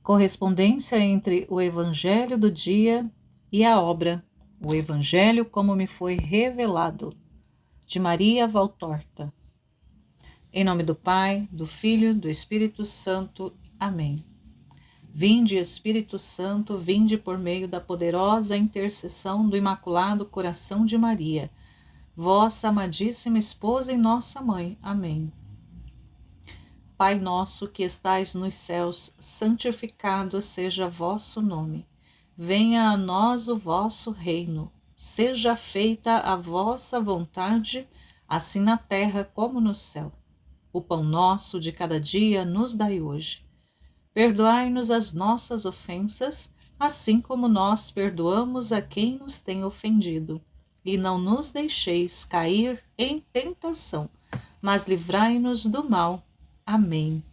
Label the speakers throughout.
Speaker 1: Correspondência entre o Evangelho do dia e a obra O Evangelho como me foi revelado, de Maria Valtorta. Em nome do Pai, do Filho, do Espírito Santo. Amém. Vinde, Espírito Santo, vinde por meio da poderosa intercessão do Imaculado Coração de Maria, vossa amadíssima esposa e nossa mãe. Amém. Pai nosso que estais nos céus, santificado seja vosso nome. Venha a nós o vosso reino. Seja feita a vossa vontade, assim na terra como no céu. O pão nosso de cada dia nos dai hoje. Perdoai-nos as nossas ofensas, assim como nós perdoamos a quem nos tem ofendido. E não nos deixeis cair em tentação, mas livrai-nos do mal. Amém.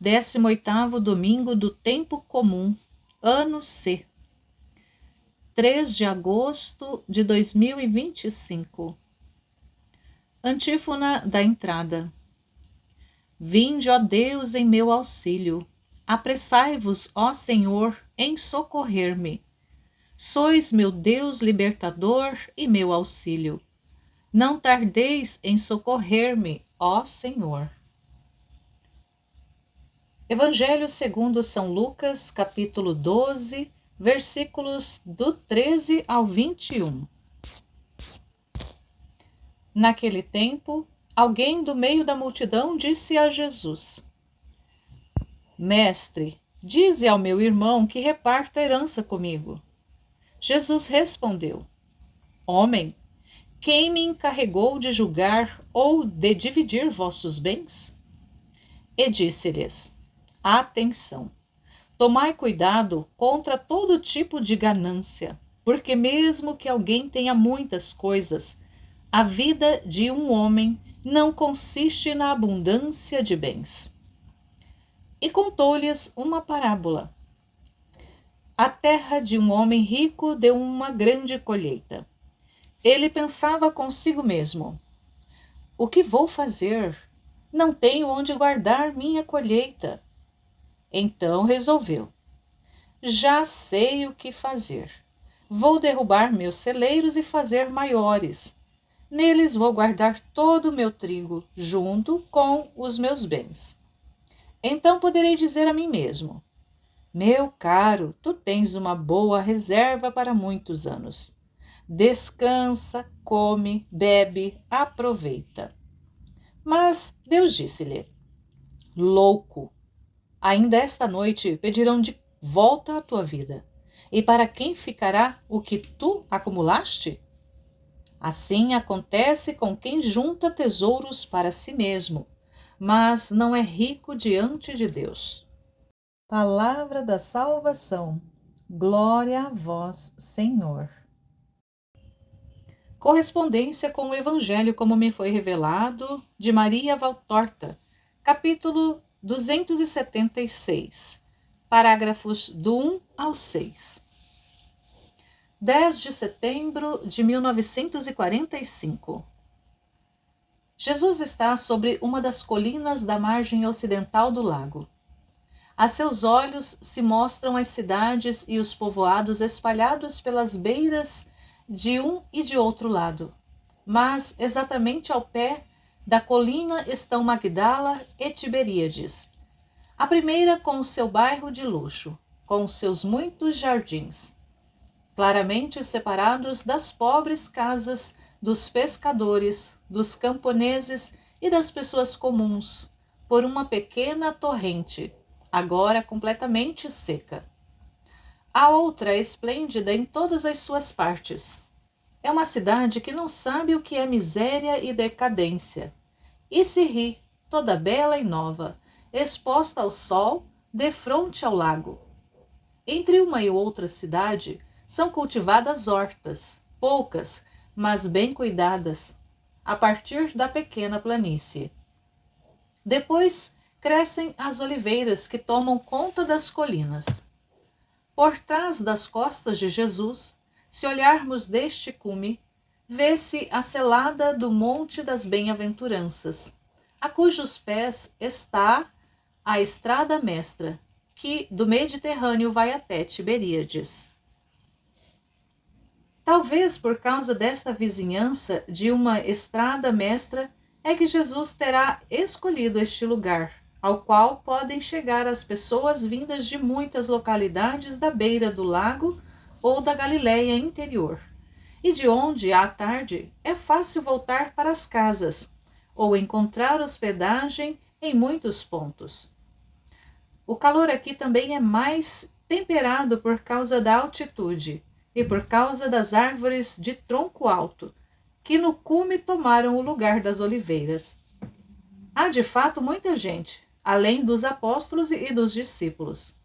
Speaker 1: 18º domingo do tempo comum, ano C. 3 de agosto de 2025. Antífona da entrada. Vinde, ó Deus, em meu auxílio. Apressai-vos, ó Senhor, em socorrer-me. Sois meu Deus libertador e meu auxílio. Não tardeis em socorrer-me, ó Senhor. Evangelho segundo São Lucas, capítulo 12, versículos do 13 ao 21. Naquele tempo, alguém do meio da multidão disse a Jesus: Mestre, dize ao meu irmão que reparta a herança comigo. Jesus respondeu: Homem, quem me encarregou de julgar ou de dividir vossos bens? E disse-lhes: Atenção! Tomai cuidado contra todo tipo de ganância, porque mesmo que alguém tenha muitas coisas, a vida de um homem não consiste na abundância de bens. E contou-lhes uma parábola. A terra de um homem rico deu uma grande colheita. Ele pensava consigo mesmo: O que vou fazer? Não tenho onde guardar minha colheita. Então resolveu: Já sei o que fazer. Vou derrubar meus celeiros e fazer maiores. Neles vou guardar todo o meu trigo, junto com os meus bens. Então poderei dizer a mim mesmo: Meu caro, tu tens uma boa reserva para muitos anos. Descansa, come, bebe, aproveita. Mas Deus disse-lhe: Louco! Ainda esta noite pedirão de volta a tua vida. E para quem ficará o que tu acumulaste? Assim acontece com quem junta tesouros para si mesmo, mas não é rico diante de Deus. Palavra da salvação. Glória a vós, Senhor. Correspondência com o Evangelho como me foi revelado, de Maria Valtorta, capítulo 276, parágrafos do 1 ao 6. 10 de setembro de 1945. Jesus está sobre uma das colinas da margem ocidental do lago. A seus olhos se mostram as cidades e os povoados espalhados pelas beiras de um e de outro lado. Mas, exatamente ao pé da colina estão Magdala e Tiberíades. A primeira com o seu bairro de luxo, com os seus muitos jardins, claramente separados das pobres casas dos pescadores, dos camponeses e das pessoas comuns, por uma pequena torrente, agora completamente seca. A outra é esplêndida em todas as suas partes. É uma cidade que não sabe o que é miséria e decadência, e se ri, toda bela e nova, exposta ao sol, defronte ao lago. Entre uma e outra cidade são cultivadas hortas, poucas, mas bem cuidadas, a partir da pequena planície. Depois crescem as oliveiras que tomam conta das colinas. Por trás das costas de Jesus, se olharmos deste cume, vê-se a selada do Monte das Bem-aventuranças, a cujos pés está a estrada mestra, que do Mediterrâneo vai até Tiberíades. Talvez por causa desta vizinhança de uma estrada mestra é que Jesus terá escolhido este lugar, ao qual podem chegar as pessoas vindas de muitas localidades da beira do lago ou da Galiléia interior, e de onde, à tarde, é fácil voltar para as casas, ou encontrar hospedagem em muitos pontos. O calor aqui também é mais temperado por causa da altitude e por causa das árvores de tronco alto, que no cume tomaram o lugar das oliveiras. Há de fato muita gente, além dos apóstolos e dos discípulos.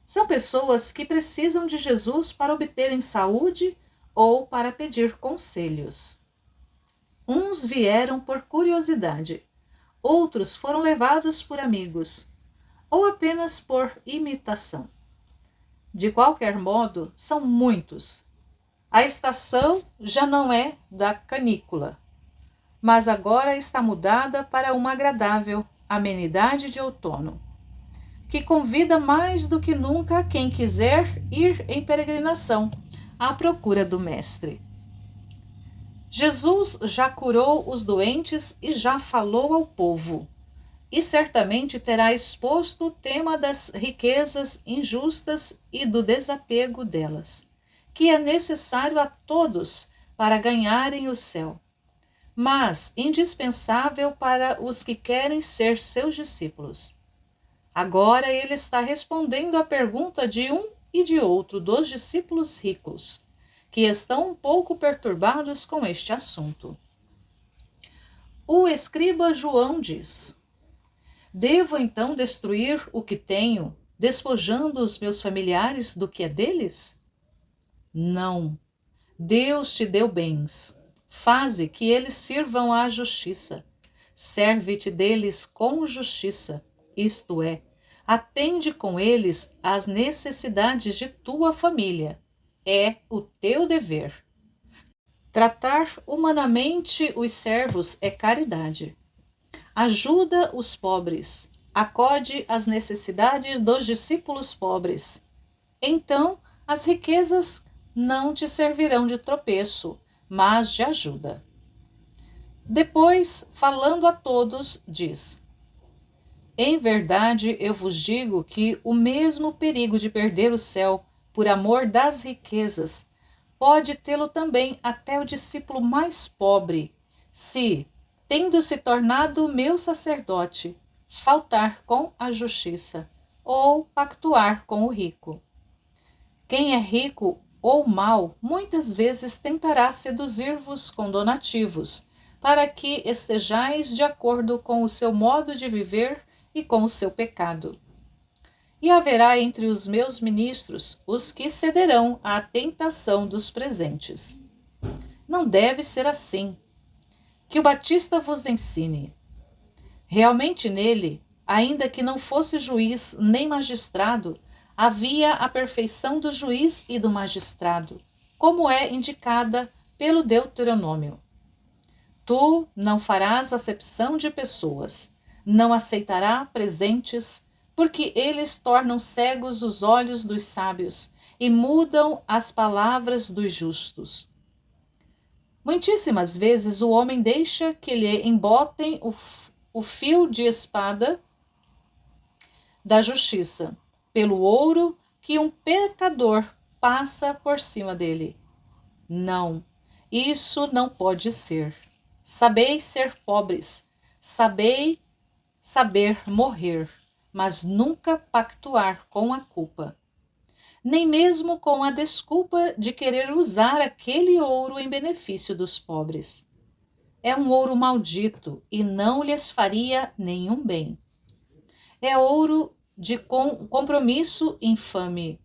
Speaker 1: São pessoas que precisam de Jesus para obterem saúde ou para pedir conselhos. Uns vieram por curiosidade, outros foram levados por amigos, ou apenas por imitação. De qualquer modo, são muitos. A estação já não é da canícula, mas agora está mudada para uma agradável amenidade de outono, que convida mais do que nunca quem quiser ir em peregrinação à procura do Mestre. Jesus já curou os doentes e já falou ao povo, e certamente terá exposto o tema das riquezas injustas e do desapego delas, que é necessário a todos para ganharem o céu, mas indispensável para os que querem ser seus discípulos. Agora ele está respondendo à pergunta de um e de outro dos discípulos ricos, que estão um pouco perturbados com este assunto. O escriba João diz: devo então destruir o que tenho, despojando os meus familiares do que é deles? Não. Deus te deu bens. Faze que eles sirvam à justiça. Serve-te deles com justiça, isto é, atende com eles às necessidades de tua família. É o teu dever. Tratar humanamente os servos é caridade. Ajuda os pobres, acode às necessidades dos discípulos pobres. Então, as riquezas não te servirão de tropeço, mas de ajuda. Depois, falando a todos, diz: em verdade, eu vos digo que o mesmo perigo de perder o céu por amor das riquezas pode tê-lo também até o discípulo mais pobre, se, tendo se tornado meu sacerdote, faltar com a justiça ou pactuar com o rico. Quem é rico ou mau muitas vezes tentará seduzir-vos com donativos, para que estejais de acordo com o seu modo de viver e com o seu pecado. E haverá entre os meus ministros os que cederão à tentação dos presentes. Não deve ser assim. Que o Batista vos ensine. Realmente nele, ainda que não fosse juiz nem magistrado, havia a perfeição do juiz e do magistrado, como é indicada pelo Deuteronômio. Tu não farás acepção de pessoas, não aceitará presentes, porque eles tornam cegos os olhos dos sábios e mudam as palavras dos justos. Muitíssimas vezes o homem deixa que lhe embotem o fio de espada da justiça, pelo ouro que um pecador passa por cima dele. Não, isso não pode ser. Sabeis ser pobres, sabei saber morrer, mas nunca pactuar com a culpa, nem mesmo com a desculpa de querer usar aquele ouro em benefício dos pobres. É um ouro maldito e não lhes faria nenhum bem. É ouro de compromisso infame.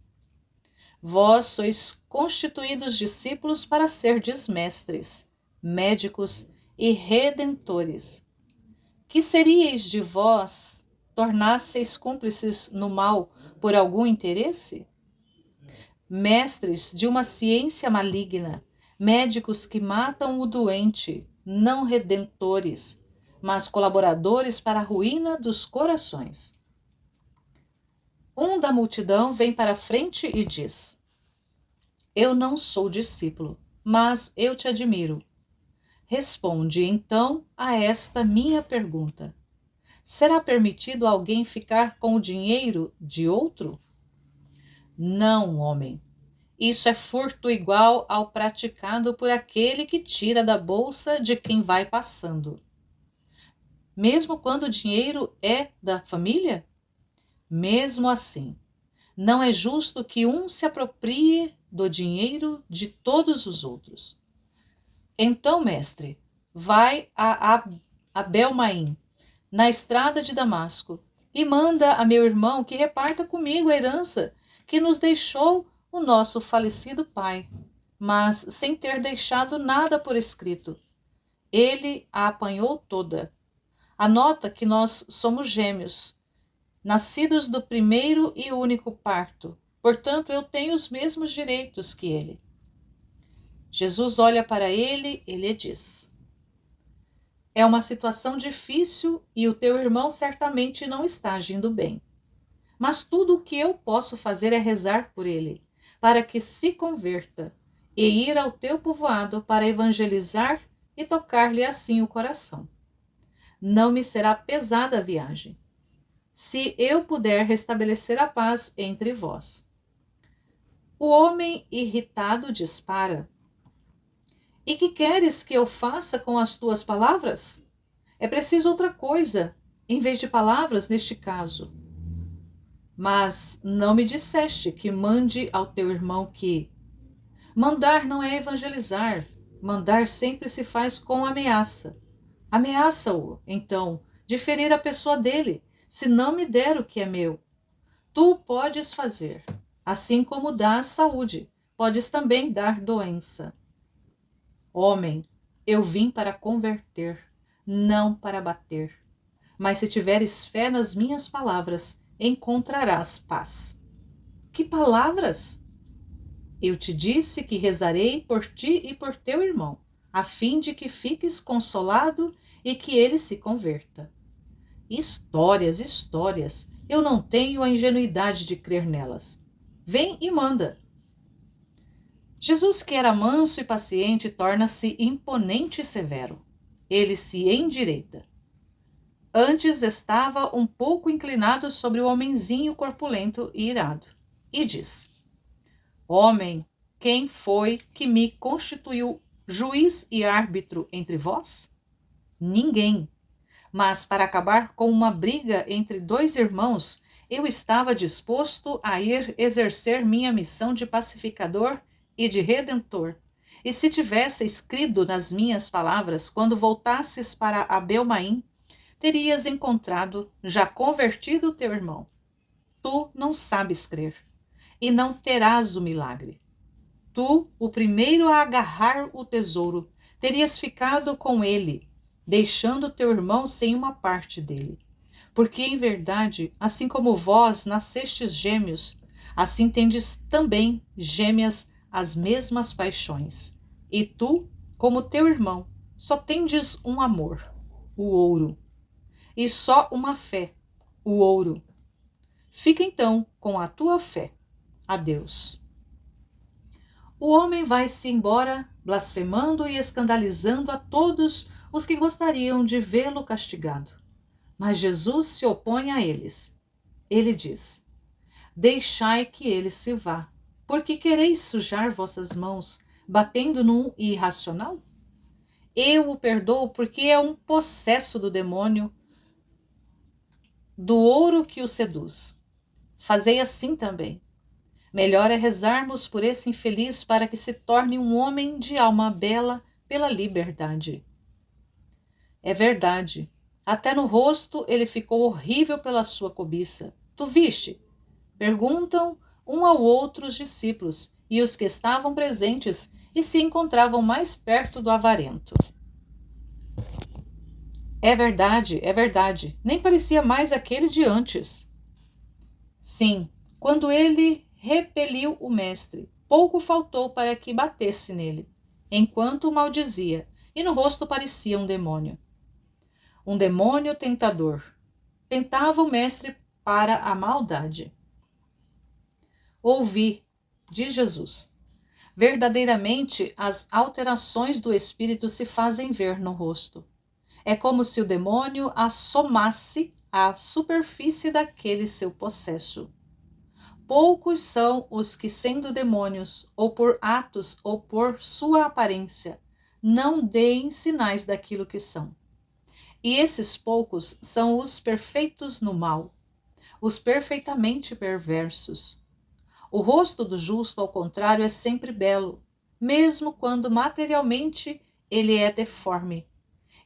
Speaker 1: Vós sois constituídos discípulos para serdes mestres, médicos e redentores. Que seríeis de vós, tornasseis cúmplices no mal por algum interesse? Mestres de uma ciência maligna, médicos que matam o doente, não redentores, mas colaboradores para a ruína dos corações. Um da multidão vem para a frente e diz: Eu não sou discípulo, mas eu te admiro. Responde então a esta minha pergunta: será permitido alguém ficar com o dinheiro de outro? Não, homem. Isso é furto igual ao praticado por aquele que tira da bolsa de quem vai passando. Mesmo quando o dinheiro é da família? Mesmo assim, não é justo que um se aproprie do dinheiro de todos os outros. Então, mestre, vai a Abel-Maim, na estrada de Damasco, e manda a meu irmão que reparta comigo a herança que nos deixou o nosso falecido pai, mas sem ter deixado nada por escrito. Ele a apanhou toda. Anota que nós somos gêmeos, nascidos do primeiro e único parto. Portanto, eu tenho os mesmos direitos que ele. Jesus olha para ele e lhe diz: é uma situação difícil e o teu irmão certamente não está agindo bem. Mas tudo o que eu posso fazer é rezar por ele, para que se converta, e ir ao teu povoado para evangelizar e tocar-lhe assim o coração. Não me será pesada a viagem, se eu puder restabelecer a paz entre vós. O homem irritado dispara: E que queres que eu faça com as tuas palavras? É preciso outra coisa, em vez de palavras neste caso. Mas não me disseste que mande ao teu irmão que... Mandar não é evangelizar. Mandar sempre se faz com ameaça. Ameaça-o, então, de ferir a pessoa dele, se não me der o que é meu. Tu podes fazer, assim como dás saúde, podes também dar doença. Homem, eu vim para converter, não para bater. Mas se tiveres fé nas minhas palavras, encontrarás paz. Que palavras? Eu te disse que rezarei por ti e por teu irmão, a fim de que fiques consolado e que ele se converta. Histórias, histórias. Eu não tenho a ingenuidade de crer nelas. Vem e manda. Jesus, que era manso e paciente, torna-se imponente e severo. Ele se endireita. Antes estava um pouco inclinado sobre o homenzinho corpulento e irado, e diz: Homem, quem foi que me constituiu juiz e árbitro entre vós? Ninguém. Mas para acabar com uma briga entre dois irmãos, eu estava disposto a ir exercer minha missão de pacificador e de redentor. E se tivesses crido nas minhas palavras quando voltasses para Abel-Maim, terias encontrado já convertido o teu irmão. Tu não sabes crer, e não terás o milagre. Tu, o primeiro a agarrar o tesouro, terias ficado com ele, deixando teu irmão sem uma parte dele. Porque, em verdade, assim como vós nascestes gêmeos, assim tendes também gêmeas as mesmas paixões. E tu, como teu irmão, só tendes um amor, o ouro, e só uma fé, o ouro. Fica então com a tua fé. Adeus. O homem vai-se embora, blasfemando e escandalizando a todos os que gostariam de vê-lo castigado. Mas Jesus se opõe a eles. Ele diz: Deixai que ele se vá, porque quereis sujar vossas mãos, batendo num irracional? Eu o perdoo porque é um possesso do demônio, do ouro que o seduz. Fazei assim também. Melhor é rezarmos por esse infeliz para que se torne um homem de alma bela pela liberdade. É verdade. Até no rosto ele ficou horrível pela sua cobiça. Tu viste? Perguntam um ao outro os discípulos e os que estavam presentes e se encontravam mais perto do avarento. É verdade, é verdade. Nem parecia mais aquele de antes. Sim, quando ele repeliu o mestre, pouco faltou para que batesse nele, enquanto o maldizia, e no rosto parecia um demônio. Um demônio tentador. Tentava o mestre para a maldade. Ouvi, de Jesus. Verdadeiramente, as alterações do espírito se fazem ver no rosto. É como se o demônio assomasse à superfície daquele seu possesso. Poucos são os que, sendo demônios, ou por atos ou por sua aparência, não deem sinais daquilo que são. E esses poucos são os perfeitos no mal, os perfeitamente perversos. O rosto do justo, ao contrário, é sempre belo, mesmo quando materialmente ele é deforme,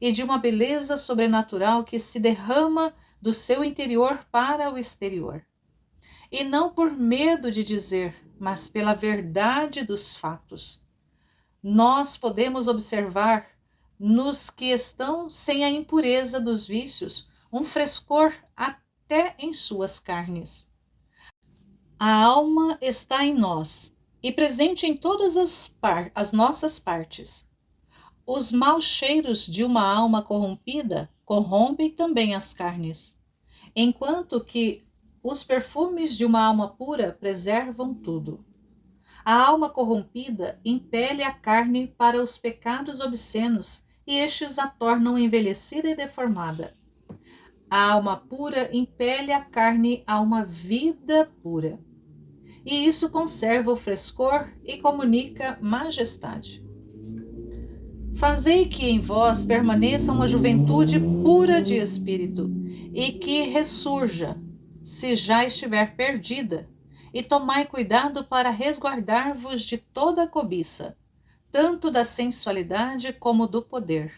Speaker 1: e de uma beleza sobrenatural que se derrama do seu interior para o exterior. E não por medo de dizer, mas pela verdade dos fatos. Nós podemos observar nos que estão sem a impureza dos vícios um frescor até em suas carnes. A alma está em nós e presente em todas as nossas partes. Os maus cheiros de uma alma corrompida corrompem também as carnes, enquanto que os perfumes de uma alma pura preservam tudo. A alma corrompida impele a carne para os pecados obscenos e estes a tornam envelhecida e deformada. A alma pura impele a carne a uma vida pura. E isso conserva o frescor e comunica majestade. Fazei que em vós permaneça uma juventude pura de espírito e que ressurja, se já estiver perdida, e tomai cuidado para resguardar-vos de toda a cobiça, tanto da sensualidade como do poder.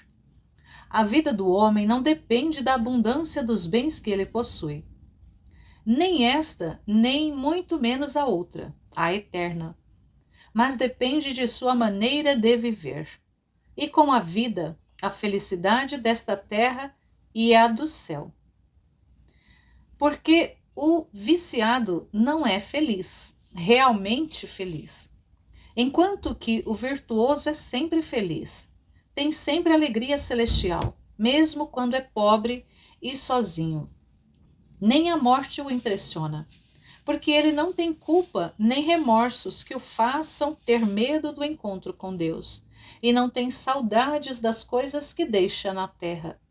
Speaker 1: A vida do homem não depende da abundância dos bens que ele possui. Nem esta, nem muito menos a outra, a eterna, mas depende de sua maneira de viver. E com a vida, a felicidade desta terra e a do céu. Porque o viciado não é feliz, realmente feliz, enquanto que o virtuoso é sempre feliz, tem sempre alegria celestial, mesmo quando é pobre e sozinho. Nem a morte o impressiona, porque ele não tem culpa nem remorsos que o façam ter medo do encontro com Deus, e não tem saudades das coisas que deixa na terra.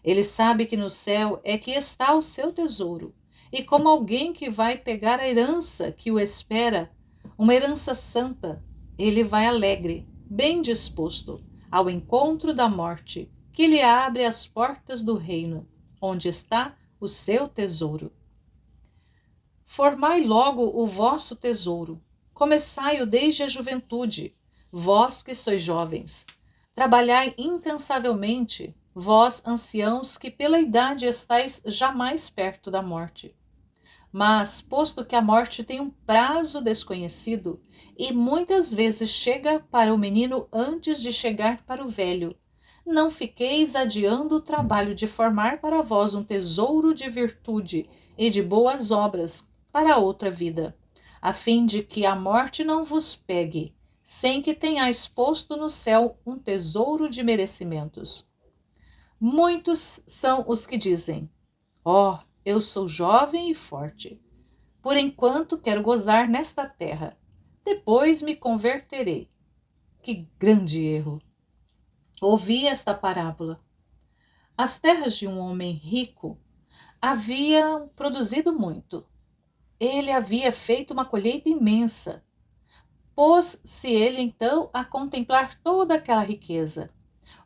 Speaker 1: Ele sabe que no céu é que está o seu tesouro, e como alguém que vai pegar a herança que o espera, uma herança santa, ele vai alegre, bem disposto, ao encontro da morte, que lhe abre as portas do reino, onde está o seu tesouro. Formai logo o vosso tesouro, começai-o desde a juventude, vós que sois jovens. Trabalhai incansavelmente, vós anciãos que pela idade estáis jamais perto da morte. Mas, posto que a morte tem um prazo desconhecido, e muitas vezes chega para o menino antes de chegar para o velho, não fiqueis adiando o trabalho de formar para vós um tesouro de virtude e de boas obras para a outra vida, a fim de que a morte não vos pegue, sem que tenhais posto no céu um tesouro de merecimentos. Muitos são os que dizem: ó, eu sou jovem e forte. Por enquanto quero gozar nesta terra. Depois me converterei. Que grande erro! Ouvi esta parábola. As terras de um homem rico haviam produzido muito. Ele havia feito uma colheita imensa. Pôs-se ele então a contemplar toda aquela riqueza,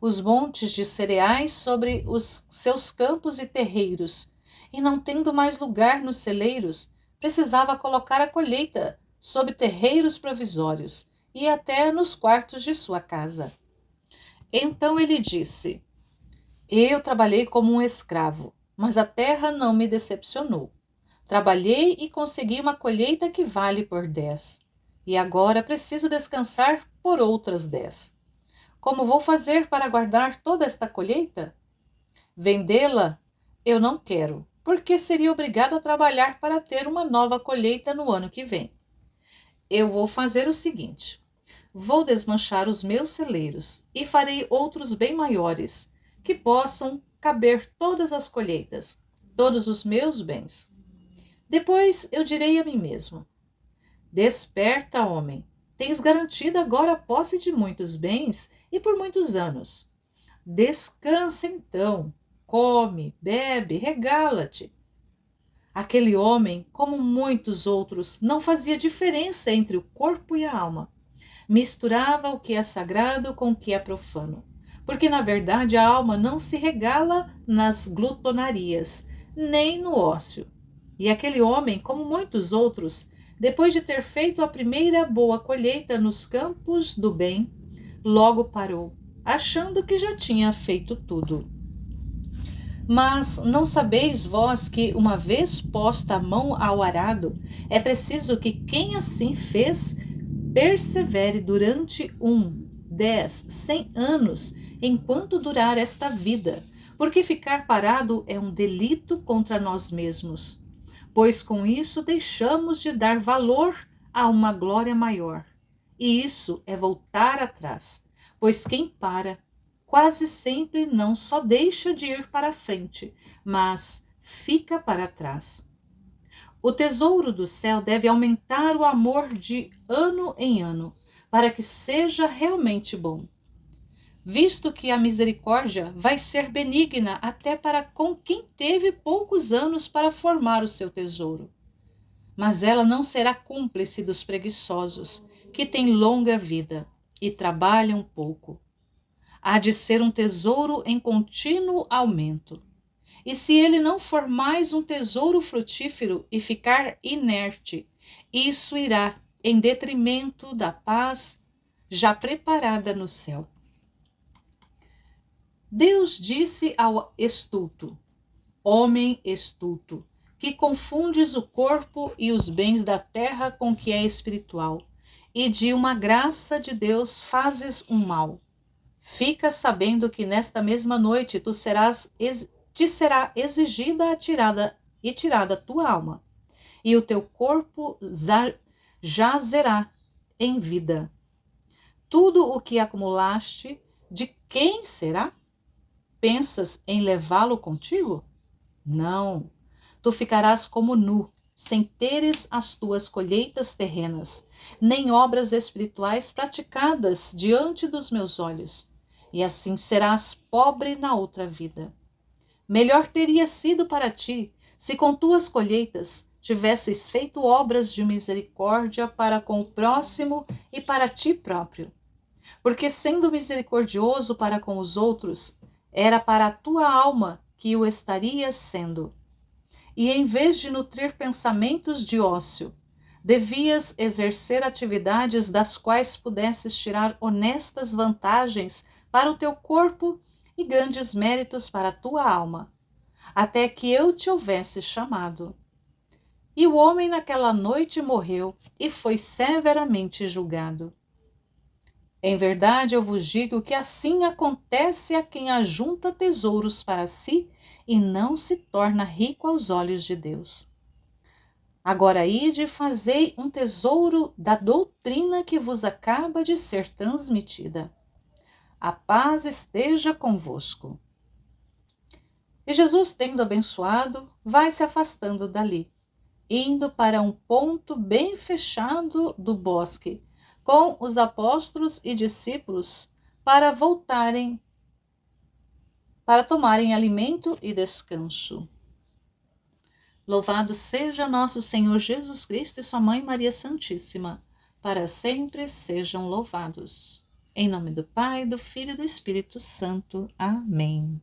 Speaker 1: os montes de cereais sobre os seus campos e terreiros, e não tendo mais lugar nos celeiros, precisava colocar a colheita sob terreiros provisórios e até nos quartos de sua casa. Então ele disse: eu trabalhei como um escravo, mas a terra não me decepcionou. Trabalhei e consegui uma colheita que vale por 10. E agora preciso descansar por outras 10. Como vou fazer para guardar toda esta colheita? Vendê-la? Eu não quero, porque seria obrigado a trabalhar para ter uma nova colheita no ano que vem. Eu vou fazer o seguinte: vou desmanchar os meus celeiros e farei outros bem maiores, que possam caber todas as colheitas, todos os meus bens. Depois eu direi a mim mesmo: Desperta, homem. Tens garantido agora a posse de muitos bens e por muitos anos. Descansa então, come, bebe, regala-te. Aquele homem, como muitos outros, não fazia diferença entre o corpo e a alma. Misturava o que é sagrado com o que é profano. Porque, na verdade, a alma não se regala nas glutonarias, nem no ócio. E aquele homem, como muitos outros, depois de ter feito a primeira boa colheita nos campos do bem, logo parou, achando que já tinha feito tudo. Mas não sabeis vós que, uma vez posta a mão ao arado, é preciso que quem assim fez persevere durante 10, 100 anos, enquanto durar esta vida, porque ficar parado é um delito contra nós mesmos, pois com isso deixamos de dar valor a uma glória maior. E isso é voltar atrás, pois quem para quase sempre não só deixa de ir para frente, mas fica para trás. O tesouro do céu deve aumentar o amor de ano em ano, para que seja realmente bom, visto que a misericórdia vai ser benigna até para com quem teve poucos anos para formar o seu tesouro. Mas ela não será cúmplice dos preguiçosos, que têm longa vida e trabalham pouco. Há de ser um tesouro em contínuo aumento. E se ele não for mais um tesouro frutífero e ficar inerte, isso irá em detrimento da paz já preparada no céu. Deus disse ao estulto: homem estulto, que confundes o corpo e os bens da terra com o que é espiritual, e de uma graça de Deus fazes um mal. Fica sabendo que nesta mesma noite te será exigida tirada a tua alma, e o teu corpo jazerá em vida. Tudo o que acumulaste, de quem será? Pensas em levá-lo contigo? Não, tu ficarás como nu, sem teres as tuas colheitas terrenas, nem obras espirituais praticadas diante dos meus olhos, e assim serás pobre na outra vida. Melhor teria sido para ti se com tuas colheitas tivesses feito obras de misericórdia para com o próximo e para ti próprio. Porque, sendo misericordioso para com os outros, era para a tua alma que o estarias sendo. E em vez de nutrir pensamentos de ócio, devias exercer atividades das quais pudesses tirar honestas vantagens para o teu corpo e grandes méritos para a tua alma, até que eu te houvesse chamado. E o homem naquela noite morreu e foi severamente julgado. Em verdade, eu vos digo que assim acontece a quem ajunta tesouros para si e não se torna rico aos olhos de Deus. Agora ide e fazei um tesouro da doutrina que vos acaba de ser transmitida. A paz esteja convosco. E Jesus, tendo abençoado, vai se afastando dali, indo para um ponto bem fechado do bosque, com os apóstolos e discípulos, para tomarem alimento e descanso. Louvado seja nosso Senhor Jesus Cristo e sua Mãe Maria Santíssima, para sempre sejam louvados. Em nome do Pai, do Filho e do Espírito Santo. Amém.